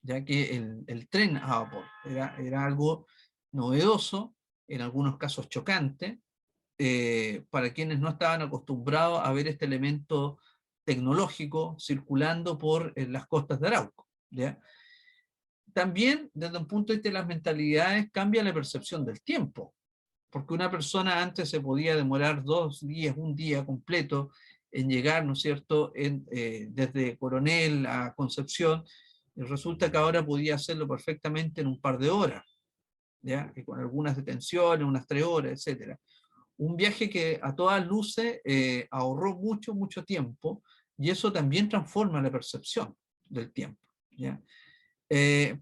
ya que el tren a vapor era algo novedoso, en algunos casos chocante, para quienes no estaban acostumbrados a ver este elemento tecnológico circulando por las costas de Arauco, ¿ya? También, desde un punto de vista de las mentalidades, cambia la percepción del tiempo, porque una persona antes se podía demorar 2 días, un día completo en llegar, ¿no es cierto?, desde Coronel a Concepción, y resulta que ahora podía hacerlo perfectamente en un par de horas, ¿ya? Y con algunas detenciones, unas 3 horas, etcétera. Un viaje que a todas luces ahorró mucho, mucho tiempo, y eso también transforma la percepción del tiempo, ¿ya?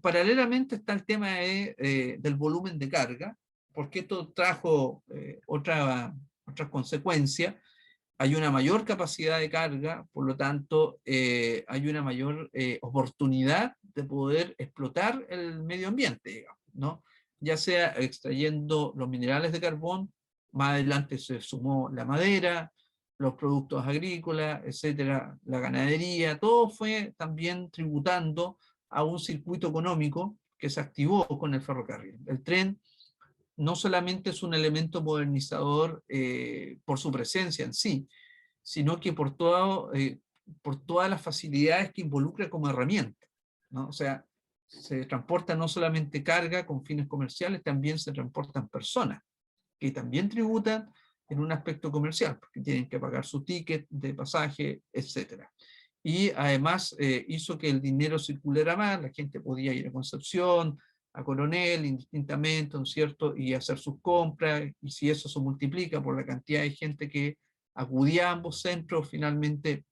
Paralelamente está el tema del volumen de carga, porque esto trajo otra consecuencia. Hay una mayor capacidad de carga, por lo tanto, hay una mayor oportunidad de poder explotar el medio ambiente, digamos, ¿no? Ya sea extrayendo los minerales de carbón, más adelante se sumó la madera, los productos agrícolas, etcétera, la ganadería, todo fue también tributando a un circuito económico que se activó con el ferrocarril. El tren no solamente es un elemento modernizador por su presencia en sí, sino que por todas las facilidades que involucra como herramienta, ¿no? O sea, se transporta no solamente carga con fines comerciales, también se transportan personas, que también tributan en un aspecto comercial, porque tienen que pagar su ticket de pasaje, etc. Y además hizo que el dinero circulara más, la gente podía ir a Concepción, a Coronel, indistintamente, ¿no es cierto?, y hacer sus compras, y si eso se multiplica por la cantidad de gente que acudía a ambos centros, finalmente,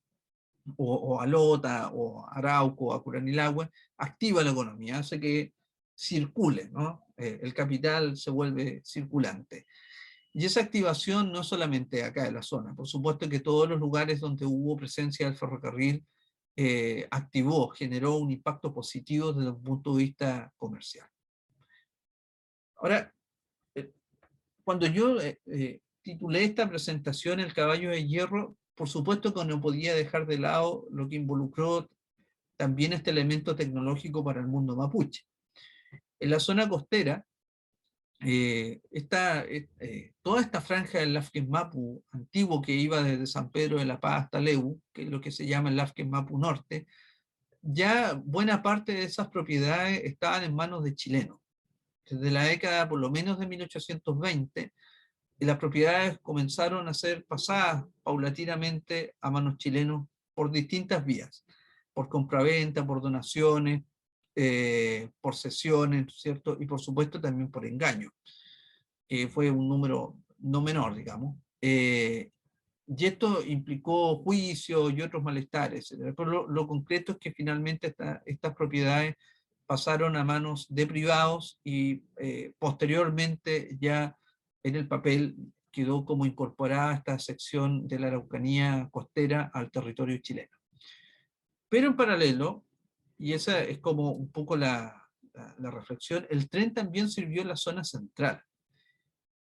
o a Lota, o a Arauco, o a Curanilagua, activa la economía, hace que circule, ¿no? El capital se vuelve circulante. Y esa activación no solamente acá en la zona, por supuesto que todos los lugares donde hubo presencia del ferrocarril activó, generó un impacto positivo desde un punto de vista comercial. Ahora, cuando yo titulé esta presentación El caballo de hierro, por supuesto que no podía dejar de lado lo que involucró también este elemento tecnológico para el mundo mapuche. En la zona costera, toda esta franja del Lafken Mapu antiguo que iba desde San Pedro de la Paz hasta Leu, que es lo que se llama el Lafken Mapu Norte, ya buena parte de esas propiedades estaban en manos de chilenos. Desde la década por lo menos de 1820, las propiedades comenzaron a ser pasadas paulatinamente a manos chilenos por distintas vías, por compraventa, por donaciones, por cesiones, ¿cierto? Y por supuesto también por engaño, que fue un número no menor, digamos. Y esto implicó juicios y otros malestares, etc. Pero lo concreto es que finalmente estas propiedades pasaron a manos de privados y posteriormente ya en el papel quedó como incorporada esta sección de la Araucanía costera al territorio chileno. Pero en paralelo, y esa es como un poco la reflexión, el tren también sirvió en la zona central.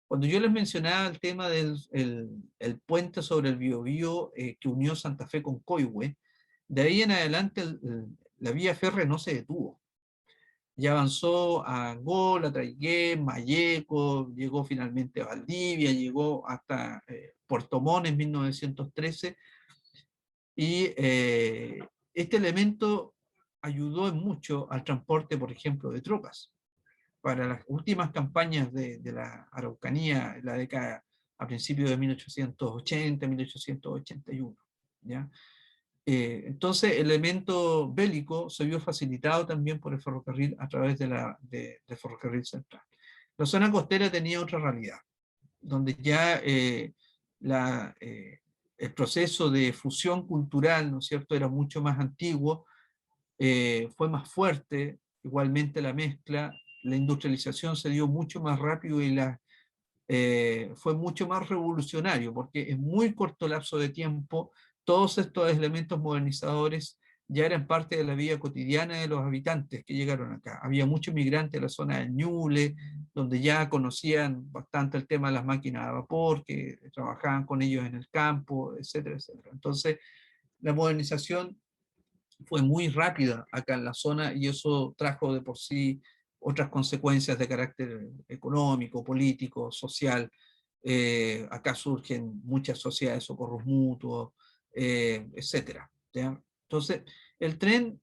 Cuando yo les mencionaba el tema del el puente sobre el Biobío que unió Santa Fe con Coihue, de ahí en adelante la vía férrea no se detuvo. Ya avanzó a Angola, Traiguén, Malleco, llegó finalmente a Valdivia, llegó hasta Puerto Montt en 1913, y este elemento ayudó en mucho al transporte, por ejemplo, de tropas. Para las últimas campañas de la Araucanía, en la década a principios de 1880, 1881, ¿ya? Entonces, el elemento bélico se vio facilitado también por el ferrocarril a través del ferrocarril central. La zona costera tenía otra realidad, donde ya el proceso de fusión cultural, ¿no es cierto?, era mucho más antiguo, fue más fuerte, igualmente la mezcla, la industrialización se dio mucho más rápido y fue mucho más revolucionario, porque en muy corto lapso de tiempo todos estos elementos modernizadores ya eran parte de la vida cotidiana de los habitantes que llegaron acá. Había muchos migrantes en la zona del Ñuble, donde ya conocían bastante el tema de las máquinas de vapor, que trabajaban con ellos en el campo, etcétera, etcétera. Entonces, la modernización fue muy rápida acá en la zona y eso trajo de por sí otras consecuencias de carácter económico, político, social. Acá surgen muchas sociedades de socorros mutuos, etcétera, ¿ya? Entonces, el tren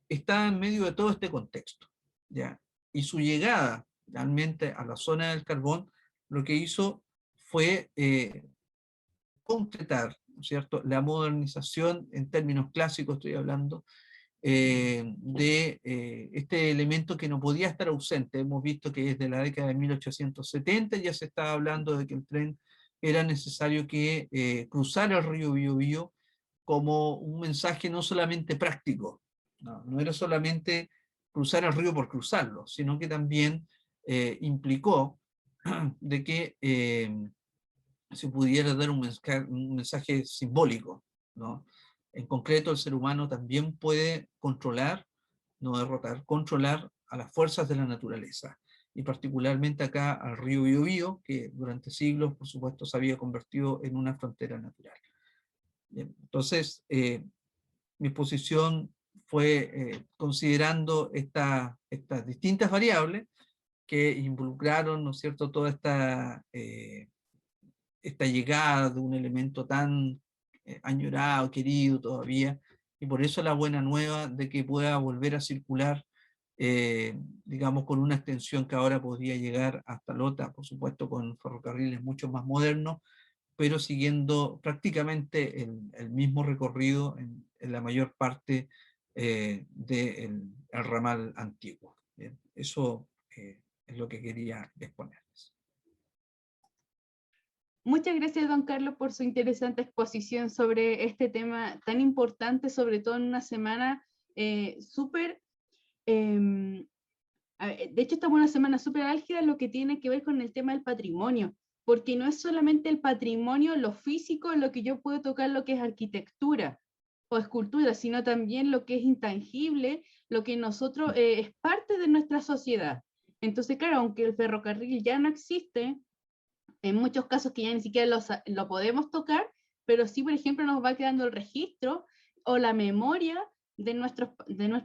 está en medio de todo este contexto. ¿ya? Y su llegada realmente a la zona del carbón, lo que hizo fue concretar, ¿no es cierto?, la modernización en términos clásicos, estoy hablando, de este elemento que no podía estar ausente. Hemos visto que desde la década de 1870 ya se estaba hablando de que el tren era necesario que cruzara el río Biobío como un mensaje no solamente práctico, no era solamente cruzar el río por cruzarlo, sino que también implicó de que se pudiera dar un mensaje simbólico, ¿no? En concreto, el ser humano también puede controlar, no derrotar, controlar a las fuerzas de la naturaleza, y particularmente acá al río Biobío, que durante siglos, por supuesto, se había convertido en una frontera natural. Bien, entonces, mi posición fue considerando estas distintas variables que involucraron, ¿no es cierto?, toda esta llegada de un elemento tan añorado, querido todavía, y por eso la buena nueva de que pueda volver a circular, digamos, con una extensión que ahora podría llegar hasta Lota, por supuesto con ferrocarriles mucho más modernos, pero siguiendo prácticamente el mismo recorrido en la mayor parte del ramal antiguo. Bien, eso es lo que quería exponerles.
Muchas gracias, don Carlos, por su interesante exposición sobre este tema tan importante, sobre todo en una semana súper, de hecho estamos en una semana súper álgida en lo que tiene que ver con el tema del patrimonio, porque no es solamente el patrimonio, lo físico, lo que yo puedo tocar, lo que es arquitectura o escultura, sino también lo que es intangible, lo que nosotros es parte de nuestra sociedad. Entonces, claro, aunque el ferrocarril ya no existe, en muchos casos que ya ni siquiera lo podemos tocar, pero sí, por ejemplo, nos va quedando el registro o la memoria de nuestro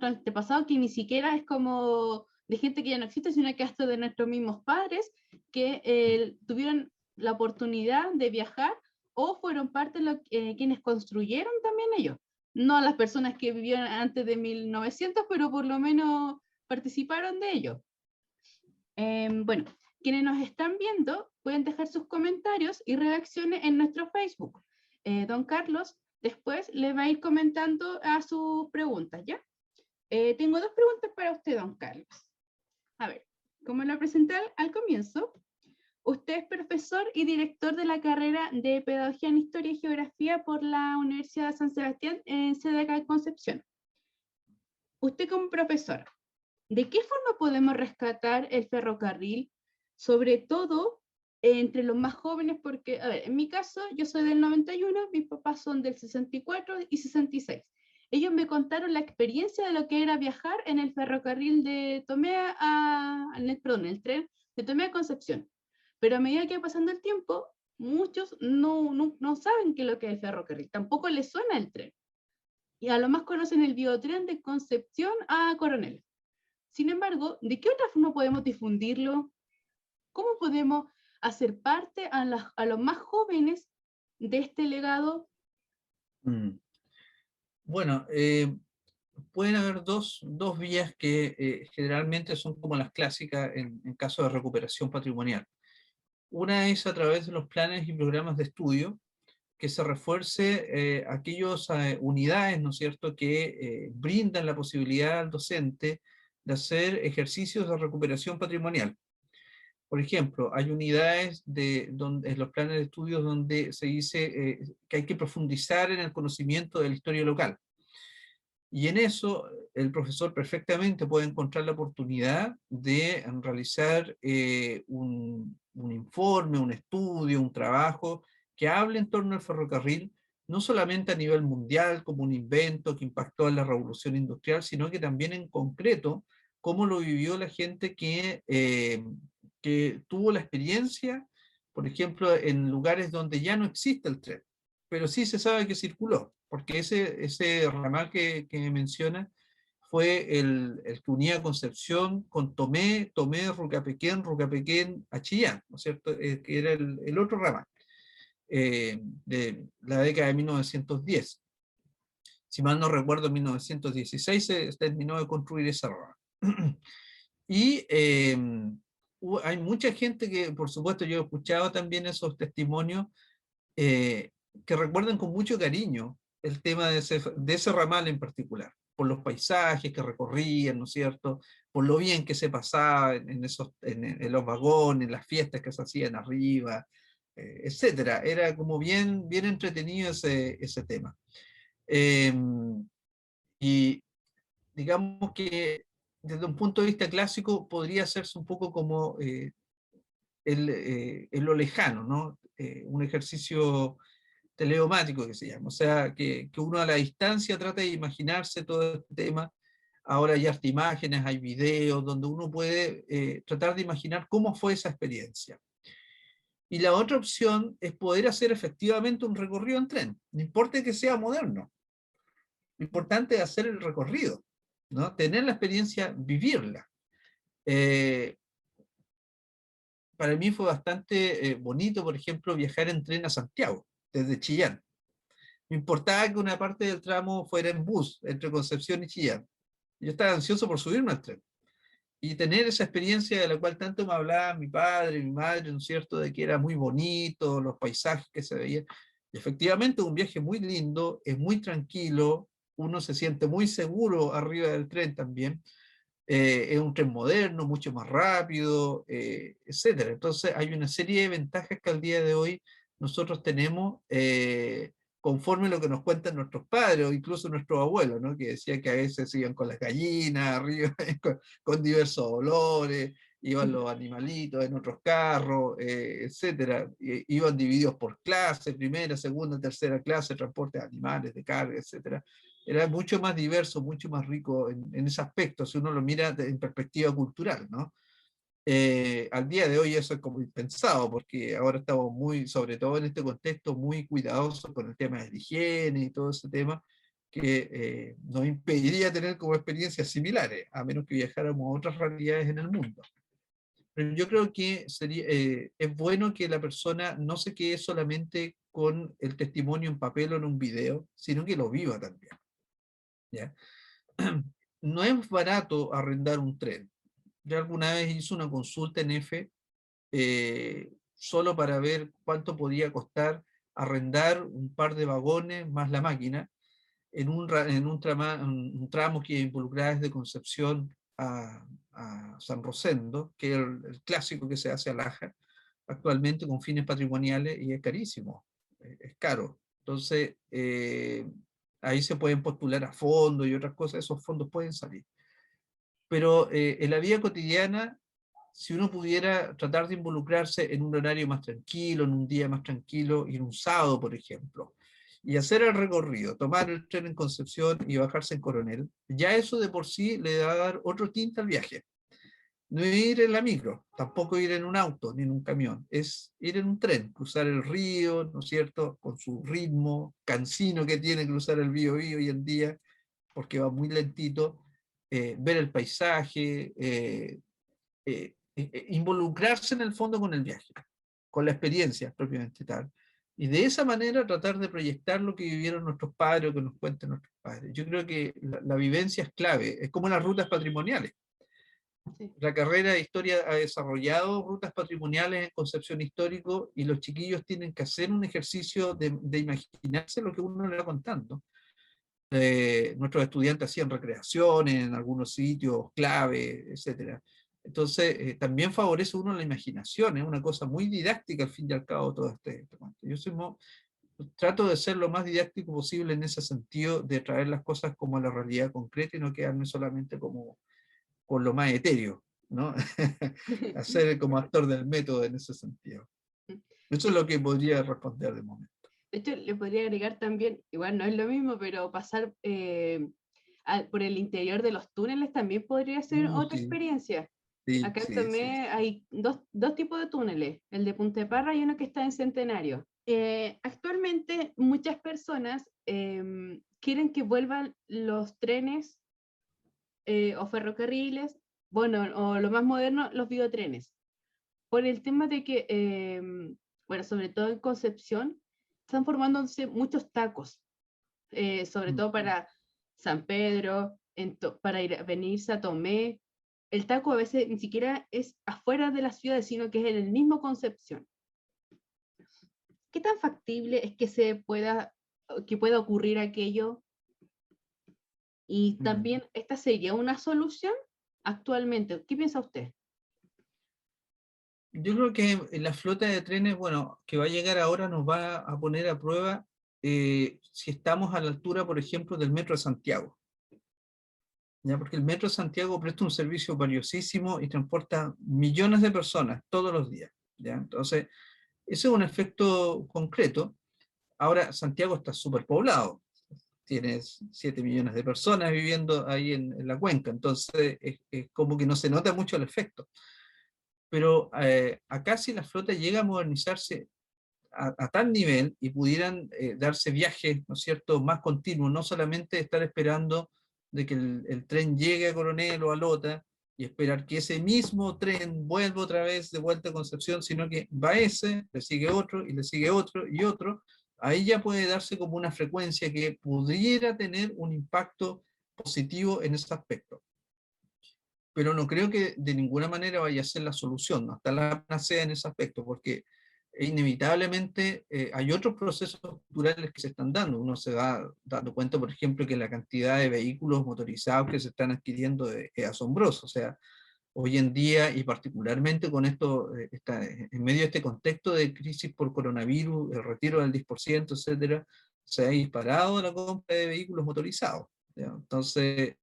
antepasado, que ni siquiera es como de gente que ya no existe, sino que hasta de nuestros mismos padres que tuvieron la oportunidad de viajar o fueron parte de quienes construyeron también ellos. No las personas que vivieron antes de 1900, pero por lo menos participaron de ello. Bueno, quienes nos están viendo pueden dejar sus comentarios y reacciones en nuestro Facebook. Don Carlos después le va a ir comentando a sus preguntas, ¿ya? Tengo dos preguntas para usted, don Carlos. A ver, como lo presenté al comienzo, usted es profesor y director de la carrera de Pedagogía en Historia y Geografía por la Universidad de San Sebastián en sede acá de Concepción. Usted como profesor, ¿de qué forma podemos rescatar el ferrocarril? Sobre todo entre los más jóvenes, porque, a ver, en mi caso, yo soy del 91, mis papás son del 64 y 66. Ellos me contaron la experiencia de lo que era viajar en el ferrocarril de Tomé perdón, el tren de Tomé a Concepción. Pero a medida que va pasando el tiempo, muchos no saben qué es lo que es el ferrocarril, tampoco les suena el tren. Y a lo más conocen el biotren de Concepción a Coronel. Sin embargo, ¿de qué otra forma podemos difundirlo? ¿Cómo podemos hacer parte a los más jóvenes de este legado?
Bueno, pueden haber dos vías que generalmente son como las clásicas en caso de recuperación patrimonial. Una es a través de los planes y programas de estudio, que se refuerce aquellas unidades, ¿no es cierto?, que brindan la posibilidad al docente de hacer ejercicios de recuperación patrimonial. Por ejemplo, hay unidades en los planes de estudios donde se dice que hay que profundizar en el conocimiento de la historia local. Y en eso el profesor perfectamente puede encontrar la oportunidad de realizar un informe, un estudio, un trabajo que hable en torno al ferrocarril, no solamente a nivel mundial como un invento que impactó en la revolución industrial, sino que también en concreto cómo lo vivió la gente que tuvo la experiencia, por ejemplo, en lugares donde ya no existe el tren, pero sí se sabe que circuló, porque ese ramal que menciona fue el que unía Concepción con Tomé, Rucapequén a Chillán, ¿no es cierto? Que era el otro ramal de la década de 1910. Si mal no recuerdo, en 1916 se terminó de construir esa rama. Y hay mucha gente que, por supuesto, yo he escuchado también esos testimonios que recuerdan con mucho cariño el tema de ese ramal en particular, por los paisajes que recorrían, ¿no es cierto? Por lo bien que se pasaba en los vagones, en las fiestas que se hacían arriba, etcétera. Era como bien, bien entretenido ese tema. Eh, y digamos que desde un punto de vista clásico podría hacerse un poco como en lo lejano, ¿no? Un ejercicio teleomático que se llama, o sea, que uno a la distancia trata de imaginarse todo este tema. Ahora hay hasta imágenes, hay videos, donde uno puede tratar de imaginar cómo fue esa experiencia. Y la otra opción es poder hacer efectivamente un recorrido en tren, no importa que sea moderno, lo importante es hacer el recorrido, ¿no? Tener la experiencia, vivirla. Eh, para mí fue bastante bonito, por ejemplo, viajar en tren a Santiago, desde Chillán. Me importaba que una parte del tramo fuera en bus, entre Concepción y Chillán. Yo estaba ansioso por subirme al tren y tener esa experiencia de la cual tanto me hablaba mi padre, mi madre, ¿no es cierto?, de que era muy bonito, los paisajes que se veían. Y efectivamente, un viaje muy lindo, es muy tranquilo, uno se siente muy seguro arriba del tren también. Es un tren moderno, mucho más rápido, etcétera. Entonces, hay una serie de ventajas que al día de hoy nosotros tenemos conforme a lo que nos cuentan nuestros padres o incluso nuestros abuelos, ¿no? Que decían que a veces iban con las gallinas arriba, con diversos olores, iban los animalitos en otros carros, etcétera. Iban divididos por clase, primera, segunda, tercera clase, transporte de animales, de carga, etcétera. Era mucho más diverso, mucho más rico en ese aspecto, si uno lo mira en perspectiva cultural, ¿no? Al día de hoy eso es como impensado, porque ahora estamos muy, sobre todo en este contexto, muy cuidadosos con el tema de la higiene y todo ese tema, que nos impediría tener como experiencias similares, a menos que viajáramos a otras realidades en el mundo. Pero yo creo que es bueno que la persona no se quede solamente con el testimonio en papel o en un video, sino que lo viva también. ¿Ya? No es barato arrendar un tren. Yo alguna vez hice una consulta en F solo para ver cuánto podía costar arrendar un par de vagones más la máquina en un tramo que involucraba desde Concepción a San Rosendo, que es el clásico que se hace a Laja, actualmente con fines patrimoniales y es carísimo, es caro. Entonces, ahí se pueden postular a fondos y otras cosas, esos fondos pueden salir. Pero en la vida cotidiana, si uno pudiera tratar de involucrarse en un horario más tranquilo, en un día más tranquilo, y en un sábado, por ejemplo, y hacer el recorrido, tomar el tren en Concepción y bajarse en Coronel, ya eso de por sí le va a dar otro tinte al viaje. No ir en la micro, tampoco ir en un auto ni en un camión, es ir en un tren, cruzar el río, ¿no es cierto?, con su ritmo cansino que tiene cruzar el Biobío hoy en día, porque va muy lentito, ver el paisaje, involucrarse en el fondo con el viaje, con la experiencia propiamente tal, y de esa manera tratar de proyectar lo que vivieron nuestros padres o que nos cuenten nuestros padres. Yo creo que la vivencia es clave, es como las rutas patrimoniales.
Sí.
La carrera de historia ha desarrollado rutas patrimoniales en Concepción Histórico y los chiquillos tienen que hacer un ejercicio de imaginarse lo que uno le va contando. Nuestros estudiantes hacían recreaciones en algunos sitios clave, etcétera. Entonces, también favorece uno la imaginación, es una cosa muy didáctica al fin y al cabo todo este cuento. Yo trato de ser lo más didáctico posible en ese sentido, de traer las cosas como a la realidad concreta y no quedarme solamente como con lo más etéreo, ¿no? Hacer como actor del método en ese sentido. Eso es lo que podría responder de momento.
De hecho, le podría agregar también, igual no es lo mismo, pero pasar por el interior de los túneles también podría ser otra
Sí,
experiencia.
sí,
Acá en
sí, sí.
Tomé hay dos tipos de túneles, el de Punta de Parra y uno que está en Centenario. Actualmente muchas personas quieren que vuelvan los trenes o ferrocarriles, bueno, o lo más moderno, los biotrenes, por el tema de que, bueno, sobre todo en Concepción, están formándose muchos tacos, sobre todo para San Pedro, para venirse a Tomé, el taco a veces ni siquiera es afuera de las ciudades, sino que es en el mismo Concepción. ¿Qué tan factible es que pueda ocurrir aquello? Y también, ¿esta sería una solución actualmente? ¿Qué piensa usted?
Yo creo que la flota de trenes, bueno, que va a llegar ahora nos va a poner a prueba si estamos a la altura, por ejemplo, del Metro de Santiago. ¿Ya? Porque el Metro de Santiago presta un servicio valiosísimo y transporta millones de personas todos los días. ¿Ya? Entonces, ese es un efecto concreto. Ahora, Santiago está súper poblado. Tienes 7 millones de personas viviendo ahí en la cuenca, entonces es como que no se nota mucho el efecto. Pero acá si la flota llega a modernizarse a tal nivel y pudieran darse viajes, ¿no es cierto?, más continuos, no solamente estar esperando de que el tren llegue a Coronel o a Lota y esperar que ese mismo tren vuelva otra vez de vuelta a Concepción, sino que va ese, le sigue otro y le sigue otro y otro, ahí ya puede darse como una frecuencia que pudiera tener un impacto positivo en ese aspecto. Pero no creo que de ninguna manera vaya a ser la solución, no está la panacea en ese aspecto, porque inevitablemente hay otros procesos culturales que se están dando. Uno se va dando cuenta, por ejemplo, que la cantidad de vehículos motorizados que se están adquiriendo es asombroso. O sea, hoy en día, y particularmente con esto, en medio de este contexto de crisis por coronavirus, el retiro del 10%, etcétera, se ha disparado la compra de vehículos motorizados. ¿Ya? Entonces,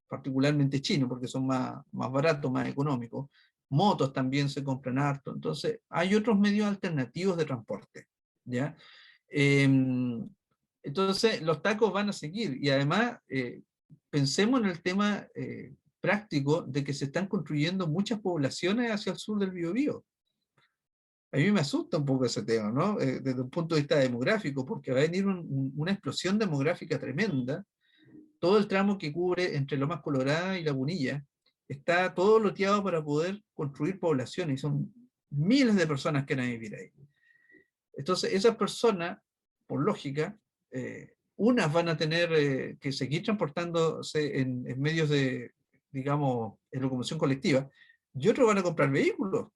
particularmente chinos, porque son más baratos, más económicos. Motos también se compran harto. Entonces, hay otros medios alternativos de transporte. ¿Ya? Entonces, los tacos van a seguir. Y además, pensemos en el tema práctico de que se están construyendo muchas poblaciones hacia el sur del Biobío. A mí me asusta un poco ese tema, ¿no? Desde un punto de vista demográfico, porque va a venir una explosión demográfica tremenda. Todo el tramo que cubre entre Lomas Colorada y Lagunilla está todo loteado para poder construir poblaciones, y son miles de personas que van a vivir ahí. Entonces, esas personas, por lógica, unas van a tener que seguir transportándose en medios de, digamos, en locomoción colectiva, y otros van a comprar vehículos.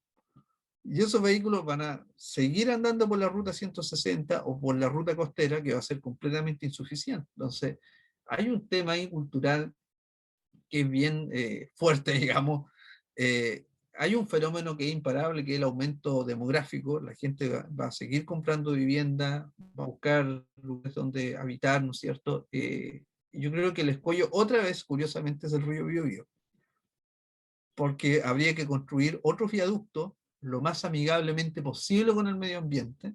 Y esos vehículos van a seguir andando por la ruta 160 o por la ruta costera, que va a ser completamente insuficiente. Entonces, hay un tema ahí cultural que es bien fuerte, digamos. Hay un fenómeno que es imparable, que es el aumento demográfico. La gente va a seguir comprando vivienda, va a buscar lugares donde habitar, ¿no es cierto? Yo creo que el escollo, otra vez, curiosamente, es el río Biobío, porque habría que construir otros viaductos lo más amigablemente posible con el medio ambiente,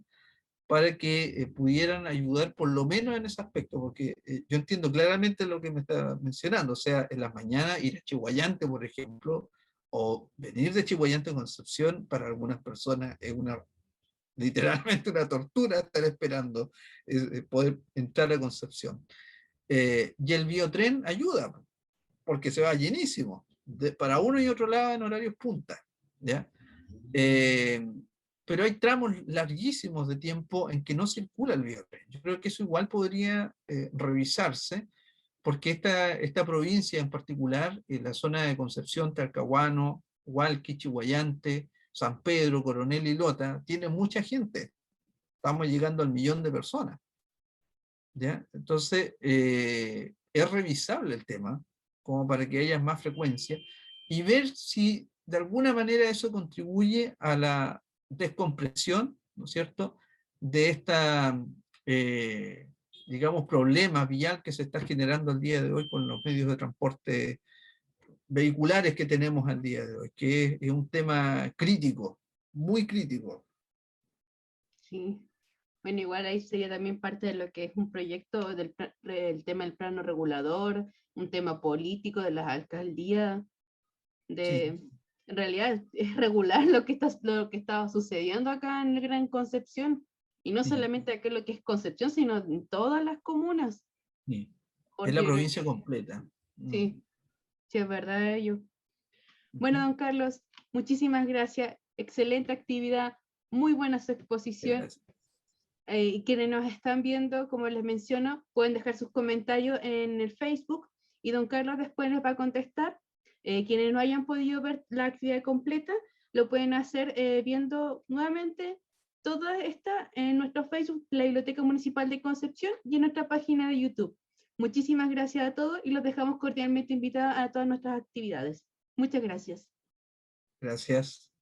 para que pudieran ayudar por lo menos en ese aspecto, porque yo entiendo claramente lo que me está mencionando, o sea, en las mañanas ir a Chiguayante, por ejemplo, o venir de Chiguayante a Concepción, para algunas personas es literalmente una tortura estar esperando poder entrar a Concepción. Y el biotren ayuda, porque se va llenísimo, para uno y otro lado en horarios punta, ¿ya? Eh, pero hay tramos larguísimos de tiempo en que no circula el biotren. Yo creo que eso igual podría revisarse, porque esta provincia en particular, la zona de Concepción, Talcahuano, Hualqui, Chiguayante, San Pedro, Coronel y Lota, tiene mucha gente. Estamos llegando al 1.000.000 de personas. ¿Ya? Entonces, es revisable el tema, como para que haya más frecuencia, y ver si de alguna manera eso contribuye a la descompresión, ¿no es cierto?, de esta, eh, digamos, problema vial que se está generando al día de hoy con los medios de transporte vehiculares que tenemos al día de hoy, que es un tema crítico, muy crítico.
Sí. Bueno, igual ahí sería también parte de lo que es un proyecto del tema del plano regulador, un tema político de las alcaldías,
Sí,
en realidad es regular lo que estaba sucediendo acá en el Gran Concepción, y no
sí,
solamente aquí en lo que es Concepción, sino en todas las comunas,
sí. Es la
porque
provincia completa.
sí, sí es verdad ello. Bueno,
Ujú.
don Carlos, muchísimas gracias, excelente actividad, muy buena su exposición.
Gracias.
Y quienes nos están viendo, como les menciono, pueden dejar sus comentarios en el Facebook y don Carlos después les va a contestar. Quienes no hayan podido ver la actividad completa, lo pueden hacer viendo nuevamente toda esta en nuestro Facebook, la Biblioteca Municipal de Concepción, y en nuestra página de YouTube. Muchísimas gracias a todos y los dejamos cordialmente invitados a todas nuestras actividades. Muchas gracias.
Gracias.